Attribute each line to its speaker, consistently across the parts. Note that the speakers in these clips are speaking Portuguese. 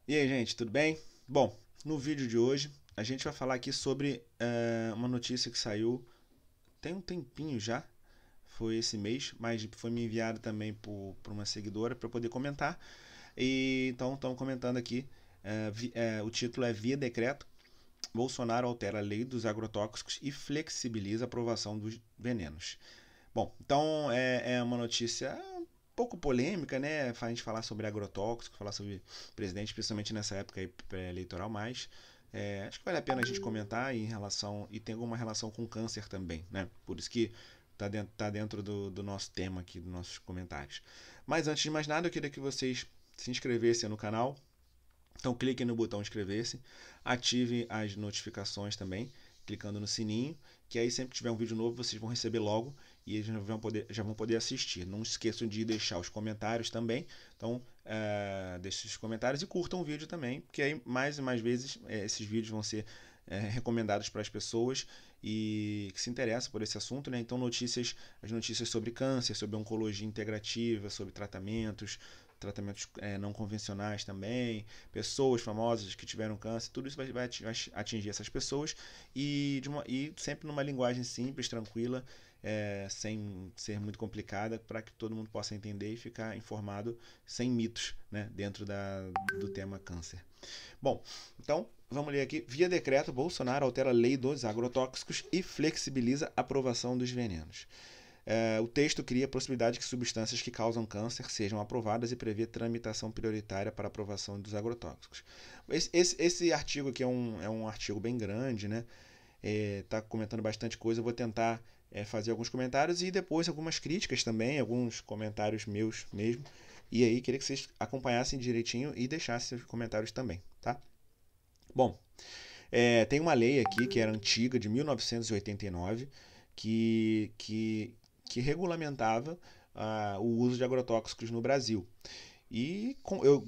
Speaker 1: E aí, gente, tudo bem? Bom, no vídeo de hoje a gente vai falar aqui sobre uma notícia que saiu tem um tempinho já, foi esse mês, mas foi me enviado também por uma seguidora para poder comentar. E então estamos comentando aqui. O título é Via Decreto: Bolsonaro altera a lei dos agrotóxicos e flexibiliza a aprovação dos venenos. Bom, então é uma notícia um pouco polêmica, né? A gente falar sobre agrotóxico, falar sobre presidente, especialmente nessa época eleitoral, mas acho que vale a pena a gente comentar em relação, e tem alguma relação com câncer também, né? Por isso que tá dentro do nosso tema aqui, dos nossos comentários. Mas antes de mais nada, eu queria que vocês se inscrevessem no canal. Então clique no botão inscrever-se, ative as notificações também, clicando no sininho, que aí sempre que tiver um vídeo novo vocês vão receber logo e eles já vão poder assistir. Não esqueçam de deixar os comentários também, então deixem os comentários e curtam o vídeo também, porque aí mais e mais vezes esses vídeos vão ser recomendados para as pessoas e que se interessam por esse assunto, né? Então as notícias sobre câncer, sobre oncologia integrativa, sobre tratamentos não convencionais também, pessoas famosas que tiveram câncer, tudo isso vai atingir essas pessoas e sempre numa linguagem simples, tranquila, sem ser muito complicada, para que todo mundo possa entender e ficar informado sem mitos, né, dentro do tema câncer. Bom, então vamos ler aqui. Via decreto, Bolsonaro altera a lei dos agrotóxicos e flexibiliza a aprovação dos venenos. O texto cria a possibilidade que substâncias que causam câncer sejam aprovadas e prevê tramitação prioritária para aprovação dos agrotóxicos. Esse artigo aqui é um artigo bem grande, né? Está comentando bastante coisa. Eu vou tentar fazer alguns comentários e depois algumas críticas também, alguns comentários meus mesmo. E aí, queria que vocês acompanhassem direitinho e deixassem seus comentários também, tá? Bom, tem uma lei aqui que era antiga, de 1989, que regulamentava o uso de agrotóxicos no Brasil. E eu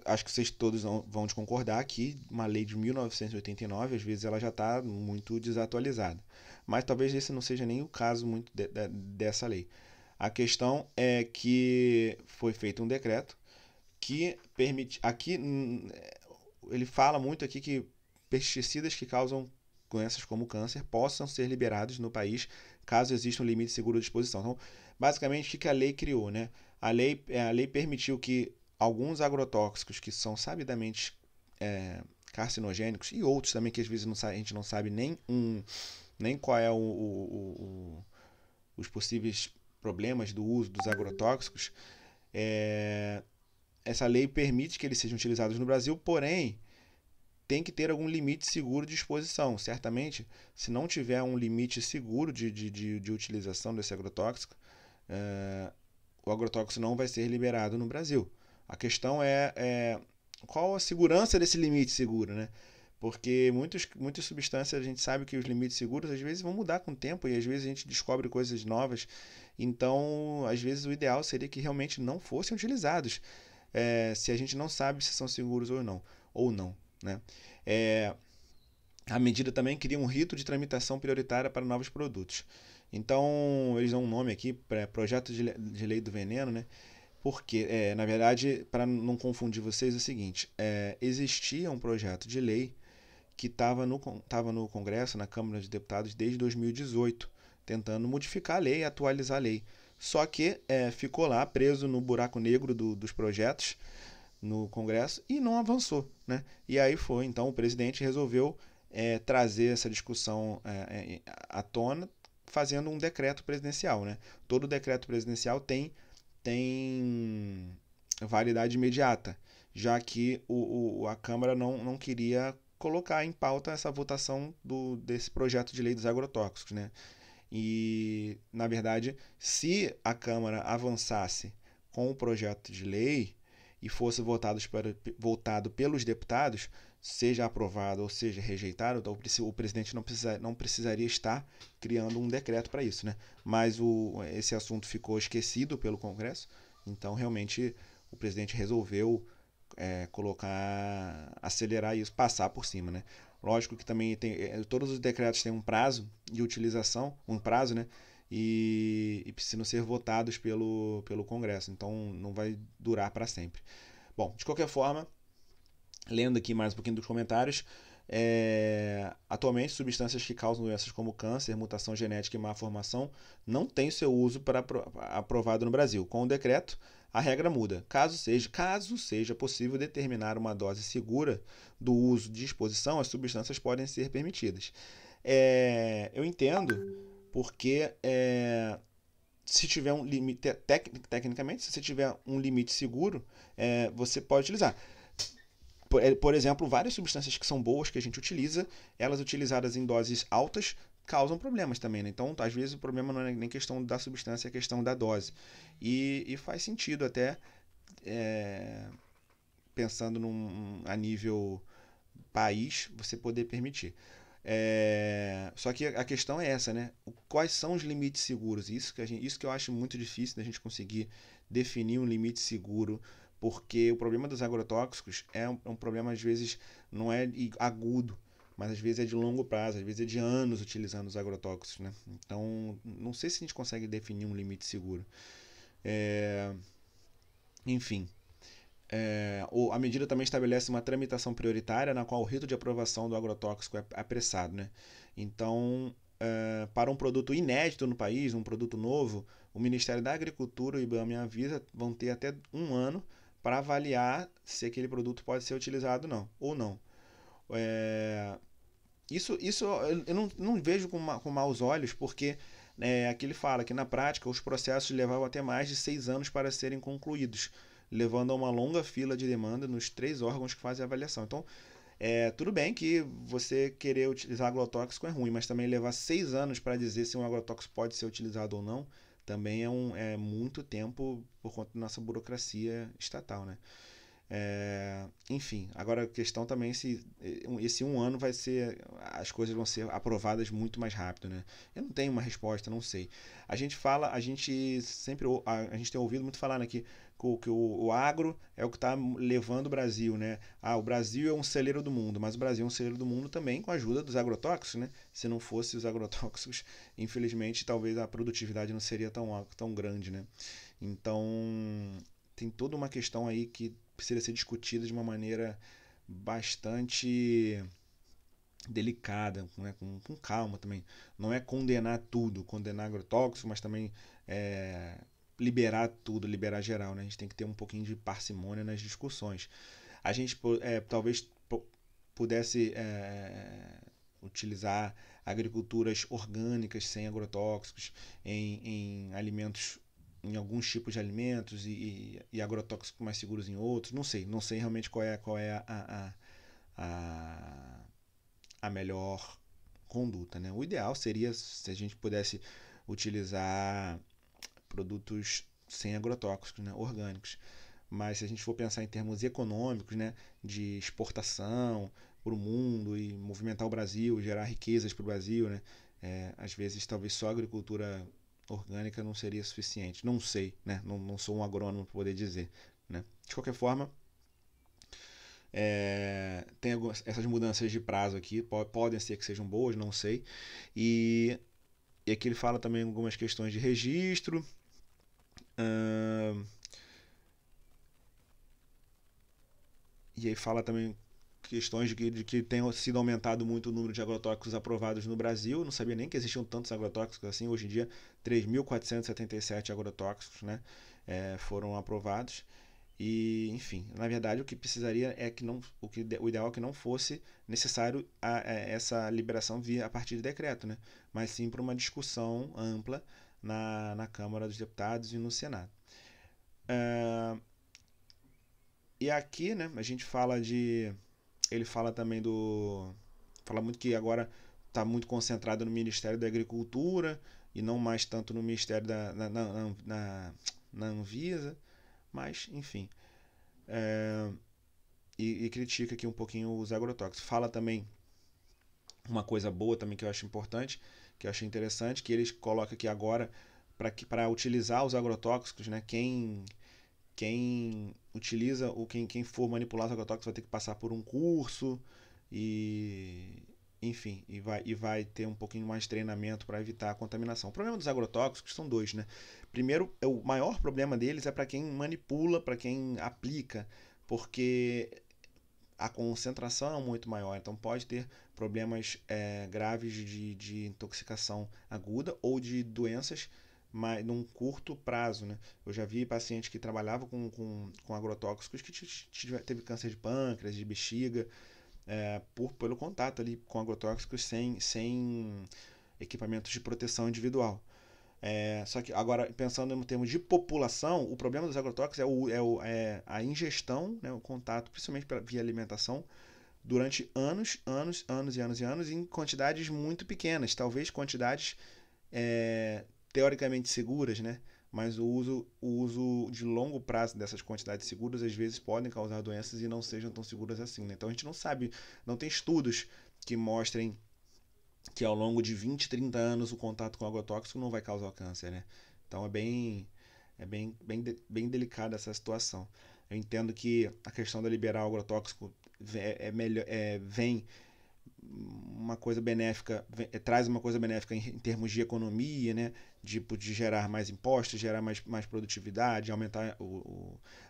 Speaker 1: acho que vocês todos vão concordar que uma lei de 1989, às vezes ela já está muito desatualizada. Mas talvez esse não seja nem o caso muito dessa lei. A questão é que foi feito um decreto que permite. Aqui ele fala muito aqui que pesticidas que causam doenças como câncer possam ser liberados no país caso exista um limite seguro de exposição. Então, basicamente, o que a lei criou, né? A lei permitiu que alguns agrotóxicos que são sabidamente carcinogênicos e outros também que às vezes a gente não sabe nem qual é os possíveis problemas do uso dos agrotóxicos, essa lei permite que eles sejam utilizados no Brasil, porém tem que ter algum limite seguro de exposição. Certamente, se não tiver um limite seguro de utilização desse agrotóxico, o agrotóxico não vai ser liberado no Brasil. A questão é qual a segurança desse limite seguro, né? Porque muitas substâncias a gente sabe que os limites seguros às vezes vão mudar com o tempo e às vezes a gente descobre coisas novas. Então, às vezes o ideal seria que realmente não fossem utilizados, se a gente não sabe se são seguros ou não, né? É, a medida também cria um rito de tramitação prioritária para novos produtos. Então, eles dão um nome aqui para projeto de lei do veneno, né? Porque, na verdade, para não confundir vocês, é o seguinte: existia um projeto de lei que tava no Congresso, na Câmara de Deputados, desde 2018, tentando modificar a lei, atualizar a lei. Só que ficou lá preso no buraco negro dos projetos no Congresso e não avançou, né? E aí foi, então o presidente resolveu trazer essa discussão à tona, fazendo um decreto presidencial, né? Todo decreto presidencial tem validade imediata, já que a Câmara não queria colocar em pauta essa votação desse projeto de lei dos agrotóxicos, né? E, na verdade, se a Câmara avançasse com o projeto de lei e fosse votado pelos deputados, seja aprovado ou seja rejeitado, então o presidente não precisaria estar criando um decreto para isso, né? Mas esse assunto ficou esquecido pelo Congresso, então realmente o presidente resolveu acelerar isso, passar por cima, né? Lógico que também todos os decretos têm um prazo de utilização, um prazo, né? E precisam ser votados pelo Congresso, então não vai durar para sempre. Bom, de qualquer forma, Lendo aqui mais um pouquinho dos comentários, atualmente substâncias que causam doenças como câncer, mutação genética e má formação não têm seu uso aprovado no Brasil. Com o decreto, a regra muda. Caso seja possível determinar uma dose segura do uso de exposição, as substâncias podem ser permitidas. Eu entendo porque se tiver um limite, tecnicamente, se você tiver um limite seguro, você pode utilizar. Por exemplo, várias substâncias que são boas que a gente utiliza, elas utilizadas em doses altas causam problemas também, né? Então, às vezes o problema não é nem questão da substância, é questão da dose. E faz sentido até, é, pensando a nível país, você poder permitir. Só que a questão é essa, né? Quais são os limites seguros? Isso que eu acho muito difícil da gente conseguir definir um limite seguro, porque o problema dos agrotóxicos é um problema, às vezes, não é agudo, mas às vezes é de longo prazo, às vezes é de anos utilizando os agrotóxicos, né? Então, não sei se a gente consegue definir um limite seguro. É, enfim, a medida também estabelece uma tramitação prioritária na qual o rito de aprovação do agrotóxico é apressado, né? Então, para um produto inédito no país, um produto novo, o Ministério da Agricultura e o IBAMA e a Anvisa vão ter até um ano para avaliar se aquele produto pode ser utilizado ou não. Isso eu não vejo com maus olhos, porque aqui ele fala que na prática os processos levavam até mais de 6 anos para serem concluídos, levando a uma longa fila de demanda nos 3 órgãos que fazem a avaliação. Então, tudo bem que você querer utilizar agrotóxico é ruim, mas também levar 6 anos para dizer se um agrotóxico pode ser utilizado ou não, também é muito tempo por conta da nossa burocracia estatal, né? Enfim, agora a questão também é se esse um ano vai ser, as coisas vão ser aprovadas muito mais rápido, né? Eu não tenho uma resposta, não sei. A gente sempre, a gente tem ouvido muito falar, né, que o agro é o que está levando o Brasil, né? O Brasil é um celeiro do mundo, mas o Brasil é um celeiro do mundo também com a ajuda dos agrotóxicos, né? Se não fosse os agrotóxicos, infelizmente, talvez a produtividade não seria tão grande, né? Então, tem toda uma questão aí que precisa ser discutida de uma maneira bastante delicada, né? Com calma também. Não é condenar tudo, condenar agrotóxico, mas também é, liberar tudo, liberar geral, né? A gente tem que ter um pouquinho de parcimônia nas discussões. A gente talvez pudesse utilizar agriculturas orgânicas sem agrotóxicos em alimentos, em alguns tipos de alimentos e agrotóxicos mais seguros em outros. Não sei realmente qual é a, a melhor conduta, né? O ideal seria se a gente pudesse utilizar produtos sem agrotóxicos, né? Orgânicos. Mas se a gente for pensar em termos econômicos, né, de exportação para o mundo e movimentar o Brasil, gerar riquezas para o Brasil, né, às vezes talvez só a agricultura orgânica não seria suficiente. Não sei, né, não sou um agrônomo para poder dizer. Né. De qualquer forma, tem essas mudanças de prazo aqui, podem ser que sejam boas, não sei. E, e aqui ele fala também algumas questões de registro. E aí fala também questões de que tem sido aumentado muito o número de agrotóxicos aprovados no Brasil. Eu não sabia nem que existiam tantos agrotóxicos assim. Hoje em dia, 3.477 agrotóxicos, né, foram aprovados. E, enfim, na verdade o que precisaria é que não, o ideal é que não fosse necessário essa liberação via a partir de decreto, né, mas sim para uma discussão ampla na Câmara dos Deputados e no Senado. E aqui, né, a gente fala de. Ele fala também do. Fala muito que agora está muito concentrado no Ministério da Agricultura e não mais tanto no Ministério na Anvisa, mas, enfim. E critica aqui um pouquinho os agrotóxicos. Fala também uma coisa boa também que eu acho importante, que eu achei interessante, que eles colocam aqui agora para utilizar os agrotóxicos, né, quem utiliza ou quem for manipular os agrotóxicos vai ter que passar por um curso e enfim, vai ter um pouquinho mais de treinamento para evitar a contaminação. O problema dos agrotóxicos são dois, né? Primeiro, o maior problema deles é para quem manipula, para quem aplica, porque a concentração é muito maior, então pode ter problemas graves de intoxicação aguda ou de doenças mas num curto prazo, né? Eu já vi paciente que trabalhava com agrotóxicos que teve câncer de pâncreas, de bexiga, pelo contato ali com agrotóxicos sem equipamentos de proteção individual. Só que agora, pensando em termos de população, o problema dos agrotóxicos é a ingestão, né, o contato, principalmente via alimentação, durante anos, anos, anos e anos e anos, em quantidades muito pequenas, talvez quantidades é, teoricamente seguras, né? Mas o uso de longo prazo dessas quantidades seguras às vezes podem causar doenças e não sejam tão seguras assim, né? Então a gente não sabe, não tem estudos que mostrem que ao longo de 20, 30 anos o contato com agrotóxico não vai causar câncer, né? Então bem delicada essa situação. Eu entendo que a questão da liberar o agrotóxico vem uma coisa benéfica, traz uma coisa benéfica em termos de economia, né? De gerar mais impostos, gerar mais produtividade, aumentar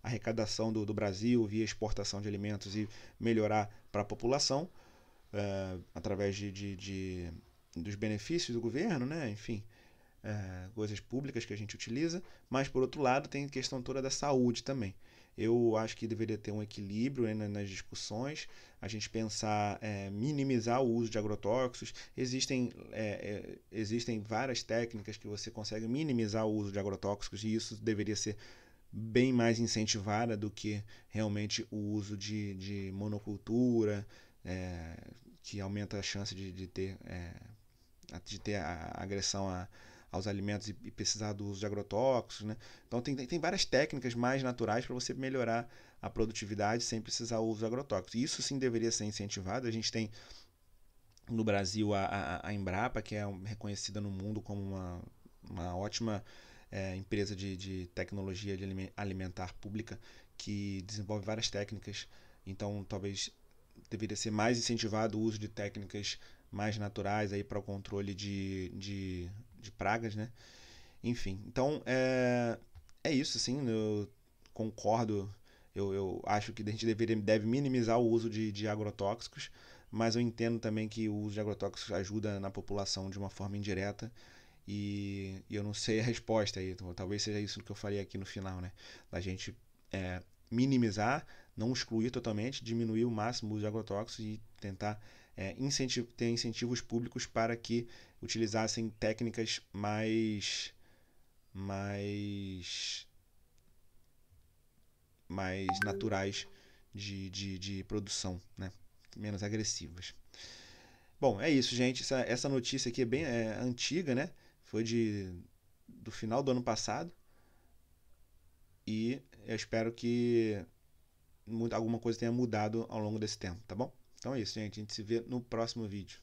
Speaker 1: a arrecadação do Brasil via exportação de alimentos e melhorar para a população através dos benefícios do governo, né? Enfim, coisas públicas que a gente utiliza, mas por outro lado tem a questão toda da saúde também. Eu acho que deveria ter um equilíbrio, né, nas discussões, a gente pensar minimizar o uso de agrotóxicos. Existem várias técnicas que você consegue minimizar o uso de agrotóxicos e isso deveria ser bem mais incentivada do que realmente o uso de monocultura, que aumenta a chance de ter a agressão aos alimentos e precisar do uso de agrotóxicos, né? Então tem várias técnicas mais naturais para você melhorar a produtividade sem precisar do uso de agrotóxicos. Isso sim deveria ser incentivado. A gente tem no Brasil a Embrapa, que é reconhecida no mundo como uma ótima empresa de tecnologia alimentar pública que desenvolve várias técnicas. Então talvez deveria ser mais incentivado o uso de técnicas mais naturais aí para o controle de pragas, né? Enfim, então é isso, sim, eu concordo. Eu acho que a gente deve minimizar o uso de agrotóxicos, mas eu entendo também que o uso de agrotóxicos ajuda na população de uma forma indireta e eu não sei a resposta aí. Então, talvez seja isso que eu falei aqui no final, né? Da gente minimizar, não excluir totalmente, diminuir o máximo o uso de agrotóxicos e tentar ter incentivos públicos para que utilizassem técnicas mais, mais naturais de produção, né? Menos agressivas. Bom, é isso, gente. Essa notícia aqui é bem antiga, né? Foi do final do ano passado e eu espero que alguma coisa tenha mudado ao longo desse tempo, tá bom? Então é isso, gente. A gente se vê no próximo vídeo.